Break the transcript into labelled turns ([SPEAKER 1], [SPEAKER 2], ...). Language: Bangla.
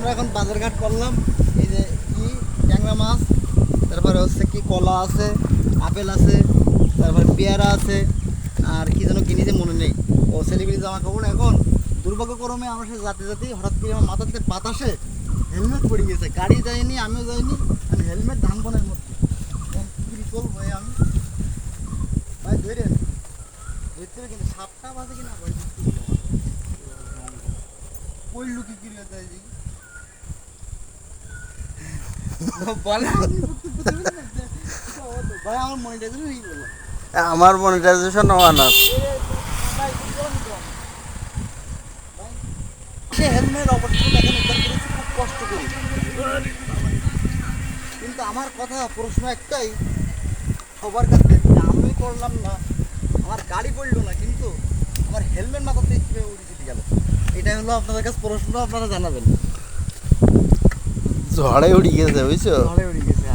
[SPEAKER 1] আমরা এখন বাজারঘাট করলাম। এই যে কি ট্যাংরা মাছ, তারপরে হচ্ছে কি কলা আছে, আপেল আছে, তারপরে পেয়ারা আছে, আর কি যেন কিনেছে মনে নেই। ও সেলিব্রিটি জামা কাপড়। এখন দুর্ভাগ্যক্রমে আমার সাথে যাতে যাতেই হঠাৎ করে আমার মাথাতে বাতাসে হেলমেট পড়ে গেছে। গাড়ি যায়নি, আমিও যাইনি, আমি হেলমেট ধানবনের মধ্যে কি চলবো আমি ভাই ধরে ধরতে হবে, কিন্তু সাপটা বাজে কিনা ভাই পড়লু কি কিনে যায় যে বলে ভাই আমার মনিটাইজেশন হয়ে গেল।
[SPEAKER 2] আমার মনিটাইজেশন অন আছে।
[SPEAKER 1] সে হেলমেট অবশ্যই দেখেন উদ্ধার করেছে খুব কষ্ট করি, কিন্তু আমার কথা প্রশ্ন একটাই সবার কাছে, যে আমি করলাম না, আমার গাড়ি পড়লো না, কিন্তু আমার হেলমেট মাথাতে কীভাবে উড়ে যেতে গেল, এটাই হলো আপনাদের কাছে প্রশ্ন, আপনারা জানাবেন।
[SPEAKER 2] ঝড়ে উড়ি গেছে বুঝছো।
[SPEAKER 1] ঝড়ে উড়ে গেছে।